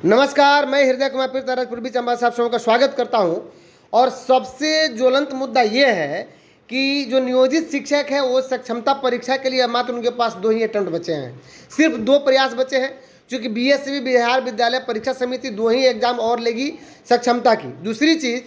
नमस्कार, मैं हृदय कुमार पीर पूर्वी चंबा से आप सबका स्वागत करता हूं। और सबसे ज्वलंत मुद्दा ये है कि जो नियोजित शिक्षक है वो सक्षमता परीक्षा के लिए मात्र उनके पास 2 ही अटेम्प्ट बचे हैं, सिर्फ 2 प्रयास बचे हैं। क्योंकि बीएसवी बिहार विद्यालय परीक्षा समिति 2 ही एग्जाम और लेगी सक्षमता की। दूसरी चीज़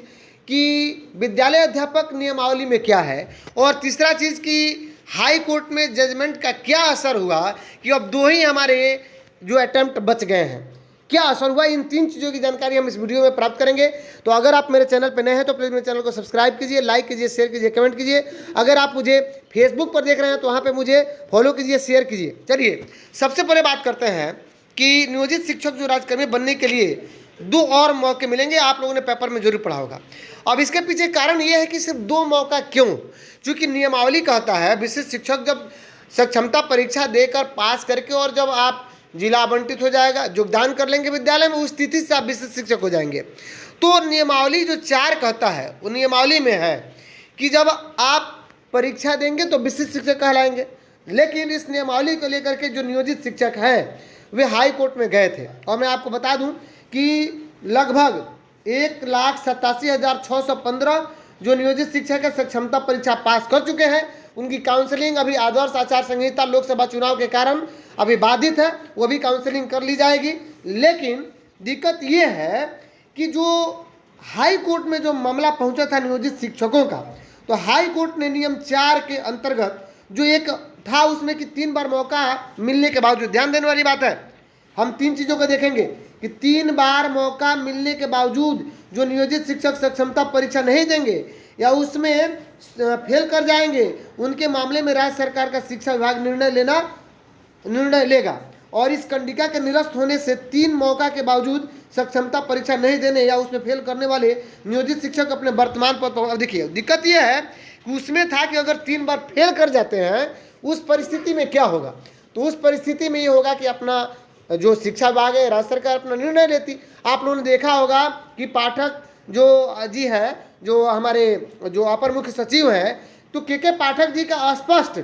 कि विद्यालय अध्यापक नियमावली में क्या है, और तीसरा चीज़ कि हाई कोर्ट में जजमेंट का क्या असर हुआ कि अब 2 ही हमारे जो अटेम्प्ट बच गए हैं, क्या असर हुआ। इन 3 चीज़ों की जानकारी हम इस वीडियो में प्राप्त करेंगे। तो अगर आप मेरे चैनल पर नए हैं तो प्लीज़ मेरे चैनल को सब्सक्राइब कीजिए, लाइक कीजिए, शेयर कीजिए, कमेंट कीजिए। अगर आप मुझे फेसबुक पर देख रहे हैं तो वहाँ पे मुझे फॉलो कीजिए, शेयर कीजिए। चलिए सबसे पहले बात करते हैं कि नियोजित शिक्षक जो राज्यकर्मी बनने के लिए 2 और मौके मिलेंगे। आप लोगों ने पेपर में जरूर पढ़ा होगा। अब इसके पीछे कारण ये है कि सिर्फ 2 मौका क्यों, क्योंकि नियमावली कहता है विशिष्ट शिक्षक जब सक्षमता परीक्षा देकर पास करके और जब आप जिला आवंटित हो जाएगा, योगदान कर लेंगे विद्यालय में, उस स्थिति से आप विशिष्ट शिक्षक हो जाएंगे। तो नियमावली जो 4 कहता है वो नियमावली में है कि जब आप परीक्षा देंगे तो विशिष्ट शिक्षक कहलाएंगे। लेकिन इस नियमावली को लेकर के जो नियोजित शिक्षक हैं वे हाई कोर्ट में गए थे। और मैं आपको बता दूं कि लगभग 1,87,615 जो नियोजित शिक्षक है सक्षमता परीक्षा पास कर चुके हैं। उनकी काउंसलिंग अभी आदर्श आचार संहिता लोकसभा चुनाव के कारण अभी बाधित है, वो भी काउंसलिंग कर ली जाएगी। लेकिन दिक्कत ये है कि जो हाई कोर्ट में जो मामला पहुंचा था नियोजित शिक्षकों का, तो हाई कोर्ट ने नियम 4 के अंतर्गत जो एक था उसमें कि 3 बार मौका मिलने के बावजूद, ध्यान देने वाली बात है, हम 3 चीज़ों को देखेंगे कि 3 बार मौका मिलने के बावजूद जो नियोजित शिक्षक सक्षमता परीक्षा नहीं देंगे या उसमें फेल कर जाएंगे, उनके मामले में राज्य सरकार का शिक्षा विभाग निर्णय लेगा। और इस कंडिका के निरस्त होने से 3 मौका के बावजूद सक्षमता परीक्षा नहीं देने या उसमें फेल करने वाले नियोजित शिक्षक अपने वर्तमान पद पर, देखिए दिक्कत यह है कि उसमें था कि अगर 3 बार फेल कर जाते हैं उस परिस्थिति में क्या होगा। तो उस परिस्थिति में ये होगा कि अपना जो शिक्षा विभाग है, राज्य सरकार अपना निर्णय लेती। आप लोगों ने देखा होगा कि पाठक जो जी है, जो हमारे जो अपर मुख्य सचिव हैं, तो के पाठक जी का स्पष्ट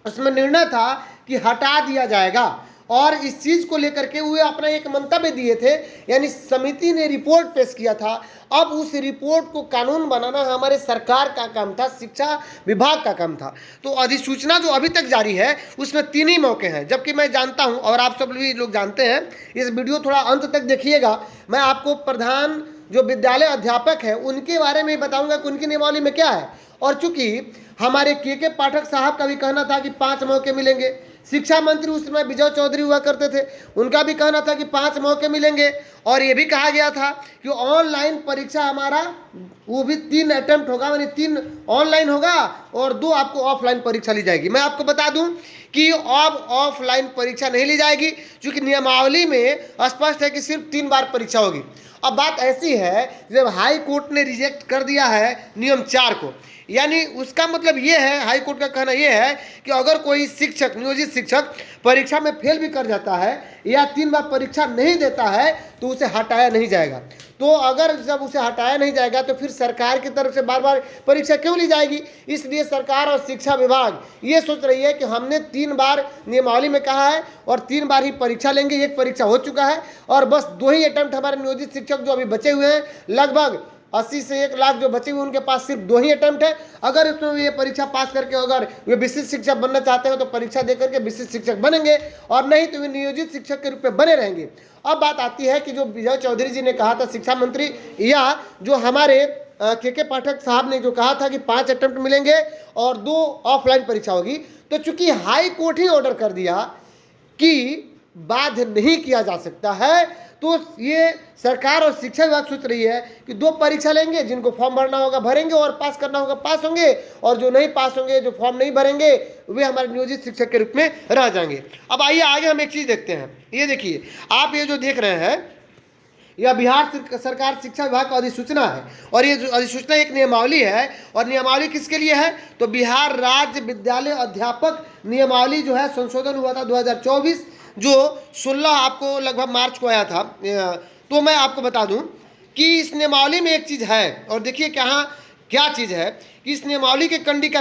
उसमें निर्णय था कि हटा दिया जाएगा। और इस चीज़ को लेकर के वे अपना एक मंतव्य दिए थे, यानी समिति ने रिपोर्ट पेश किया था। अब उस रिपोर्ट को कानून बनाना हमारे सरकार का काम था, शिक्षा विभाग का काम था। तो अधिसूचना जो अभी तक जारी है उसमें 3 ही मौके हैं, जबकि मैं जानता हूं और आप सब भी लोग जानते हैं। इस वीडियो थोड़ा अंत तक देखिएगा, मैं आपको प्रधान जो विद्यालय अध्यापक है उनके बारे में बताऊंगा कि उनकी नियमावली में क्या है। और चूंकि हमारे के पाठक साहब का भी कहना था कि 5 मौके मिलेंगे, शिक्षा मंत्री उस समय विजय चौधरी हुआ करते थे, उनका भी कहना था कि 5 मौके मिलेंगे। और ये भी कहा गया था कि ऑनलाइन परीक्षा हमारा वो भी 3 अटेम्प्ट होगा, यानी 3 ऑनलाइन होगा और 2 आपको ऑफलाइन परीक्षा ली जाएगी। मैं आपको बता दूं कि अब ऑफलाइन परीक्षा नहीं ली जाएगी, क्योंकि नियमावली में स्पष्ट है कि सिर्फ 3 बार परीक्षा होगी। अब बात ऐसी है, जब हाई कोर्ट ने रिजेक्ट कर दिया है नियम 4 को, यानी उसका मतलब ये है, हाई कोर्ट का कहना ये है कि अगर कोई शिक्षक, नियोजित शिक्षक परीक्षा में फेल भी कर जाता है या 3 बार परीक्षा नहीं देता है तो उसे हटाया नहीं जाएगा। तो अगर जब उसे हटाया नहीं जाएगा तो फिर सरकार की तरफ से बार बार परीक्षा क्यों ली जाएगी। इसलिए सरकार और शिक्षा विभाग ये सोच रही है कि हमने 3 बार नियमावली में कहा है और 3 बार ही परीक्षा लेंगे। एक परीक्षा हो चुका है और बस 2 ही अटेम्प्ट हमारे नियोजित शिक्षक जो अभी बचे हुए हैं, लगभग 80 से 1 लाख जो बचे हुए उनके पास सिर्फ 2 ही अटेम्प्ट है। अगर इसमें ये परीक्षा पास करके अगर वे विशिष्ट शिक्षक बनना चाहते हैं तो परीक्षा देकर के विशिष्ट शिक्षक बनेंगे, और नहीं तो वे नियोजित शिक्षक के रूप में बने रहेंगे। अब बात आती है कि जो विजय चौधरी जी ने कहा था, शिक्षा मंत्री, या जो हमारे के पाठक साहब ने जो कहा था कि 5 अटेम्प्ट मिलेंगे और 2 ऑफलाइन परीक्षा होगी, तो चूंकि हाई कोर्ट ही ऑर्डर कर दिया कि बाध्य नहीं किया जा सकता है, तो ये सरकार और शिक्षा विभाग सोच रही है कि 2 परीक्षा लेंगे, जिनको फॉर्म भरना होगा भरेंगे और पास करना होगा पास होंगे, और जो नहीं पास होंगे, जो फॉर्म नहीं भरेंगे, वे हमारे नियोजित शिक्षक के रूप में रह जाएंगे। अब आइए आगे हम एक चीज़ देखते हैं। ये देखिए, आप ये जो देख रहे हैं यह बिहार सरकार शिक्षा विभाग का अधिसूचना है, और ये जो अधिसूचना एक नियमावली है। और नियमावली किसके लिए है, तो बिहार राज्य विद्यालय अध्यापक नियमावली जो है संशोधन हुआ था 2024, जो 16 आपको लगभग मार्च को आया था। तो मैं आपको बता दूं कि इस नियमावली में एक चीज़ है, और देखिए क्या चीज़ है कि इस नियमावली के कंडिका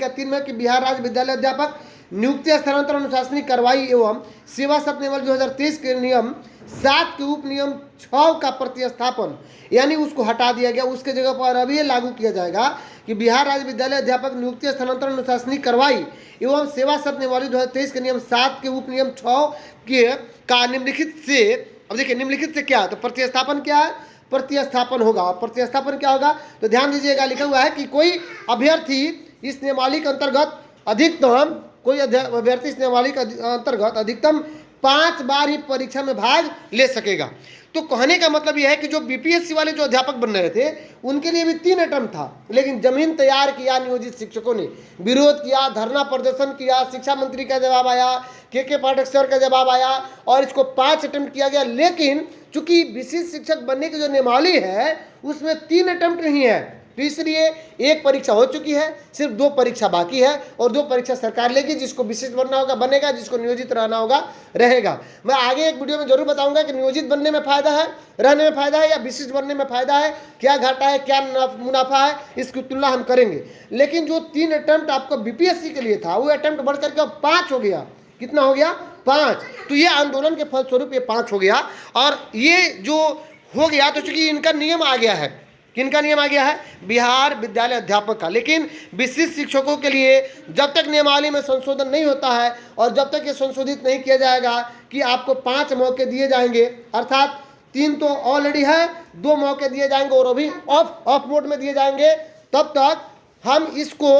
3 में कि बिहार राज्य विद्यालय अध्यापक नियुक्ति स्थानांतरण अनुशासनिक कार्रवाई एवं सेवा शर्त नियमावली 2023 के नियम 7 के उप नियम 6 का प्रतिस्थापन यानी उसको हटा दिया गया। उसके जगह पर अब ये लागू किया जाएगा कि बिहार राज्य विद्यालय अध्यापक नियुक्ति स्थानांतरण अनुशासनिक कार्रवाई एवं सेवा शर्त नियमावली 2023 के नियम 7 के उप नियम 6 के का निम्नलिखित से, अब देखिए निम्नलिखित से क्या है, तो प्रतिस्थापन क्या है, प्रतिस्थापन होगा। प्रतिस्थापन क्या होगा, तो ध्यान दीजिएगा, लिखा हुआ है कि कोई अभ्यर्थी इस नियमावली के अंतर्गत अधिकतम, कोई अभ्यर्थी इस नियमावली के अंतर्गत अधिकतम 5 बार ही परीक्षा में भाग ले सकेगा। तो कहने का मतलब यह है कि जो बीपीएससी वाले जो अध्यापक बन रहे थे उनके लिए भी 3 अटेम्प्ट था, लेकिन जमीन तैयार किया नियोजित शिक्षकों ने, विरोध किया, धरना प्रदर्शन किया, शिक्षा मंत्री का जवाब आया, के पाठक सर का जवाब आया और इसको 5 अटेम्प्ट किया गया। लेकिन चूंकि विशिष्ट शिक्षक बनने की जो नियमावली है उसमें 3 अटेम्प्ट नहीं है, तो इसलिए एक परीक्षा हो चुकी है, सिर्फ 2 परीक्षा बाकी है और 2 परीक्षा सरकार लेगी। जिसको विशिष्ट बनना होगा बनेगा, जिसको नियोजित रहना होगा रहेगा। मैं आगे एक वीडियो में जरूर बताऊंगा कि नियोजित बनने में फायदा है, रहने में फायदा है या विशिष्ट बनने में फायदा है, क्या घाटा है क्या मुनाफा है, इसकी तुलना हम करेंगे। लेकिन जो 3 अटेम्प्ट आपको बीपीएससी के लिए था वो अटेम्प्ट बढ़ करके 5 हो गया। कितना हो गया, 5। तो ये आंदोलन के फलस्वरूप ये 5 हो गया और ये जो हो गया तो चूंकि इनका नियम आ गया है, किनका नियम आ गया है, बिहार विद्यालय अध्यापक का। लेकिन विशिष्ट शिक्षकों के लिए जब तक नियमावली में संशोधन नहीं होता है और जब तक ये संशोधित नहीं किया जाएगा कि आपको 5 मौके दिए जाएंगे, अर्थात 3 तो ऑलरेडी है, 2 मौके दिए जाएंगे और वो भी ऑफ मोड में दिए जाएंगे, तब तक हम इसको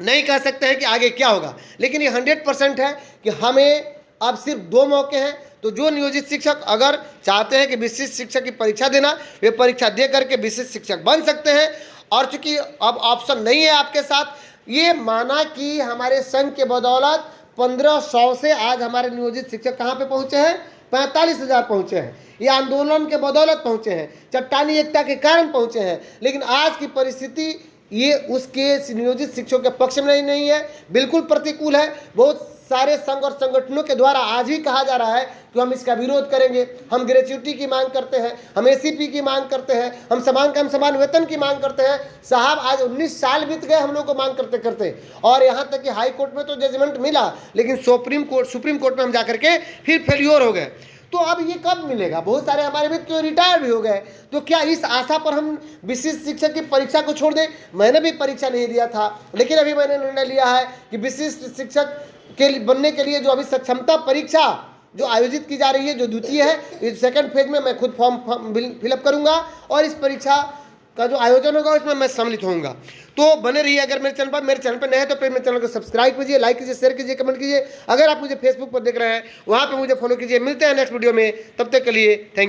नहीं कह सकते हैं कि आगे क्या होगा। लेकिन ये 100% है कि हमें अब सिर्फ 2 मौके हैं। तो जो नियोजित शिक्षक अगर चाहते हैं कि विशिष्ट शिक्षक की परीक्षा देना, वे परीक्षा दे करके विशिष्ट शिक्षक बन सकते हैं। और चूंकि अब ऑप्शन नहीं है आपके साथ, ये माना कि हमारे संघ के बदौलत 1500 से आज हमारे नियोजित शिक्षक कहाँ पे पहुँचे हैं, 45,000 पहुँचे हैं। ये आंदोलन के बदौलत पहुँचे हैं, चट्टानी एकता के कारण पहुँचे हैं। लेकिन आज की परिस्थिति ये उसके नियोजित शिक्षकों के पक्ष में नहीं है, बिल्कुल प्रतिकूल है। बहुत सारे संघ और संगठनों के द्वारा आज भी कहा जा रहा है कि हम इसका विरोध करेंगे, हम ग्रेच्युटी की मांग करते हैं, हम एसीपी की मांग करते हैं, हम समान वेतन की मांग करते हैं। साहब आज 19 साल बीत गए हम लोग को मांग करते करते, और यहाँ तक कि हाई कोर्ट में तो जजमेंट मिला, लेकिन सुप्रीम कोर्ट में हम जाकर के फिर फेल्योर हो गए। तो अब ये कब मिलेगा, बहुत सारे हमारे मित्र तो रिटायर भी हो गए। तो क्या इस आशा पर हम विशिष्ट शिक्षक की परीक्षा को छोड़ दें? मैंने भी परीक्षा नहीं दिया था, लेकिन अभी मैंने निर्णय लिया है कि विशिष्ट शिक्षक के बनने के लिए जो अभी सक्षमता परीक्षा जो आयोजित की जा रही है, जो द्वितीय है, इस सेकंड फेज में मैं खुद फॉर्म फिलअप करूंगा और इस परीक्षा का जो आयोजन होगा उसमें मैं सम्मिलित होऊंगा। तो बने रहिए। अगर मेरे चैनल पर नए हैं तो फिर मेरे चैनल को सब्सक्राइब कीजिए, लाइक कीजिए, शेयर कीजिए, कमेंट कीजिए। अगर आप मुझे फेसबुक पर देख रहे हैं वहाँ पर मुझे फॉलो कीजिए। मिलते हैं नेक्स्ट वीडियो में, तब तक के लिए थैंक यू।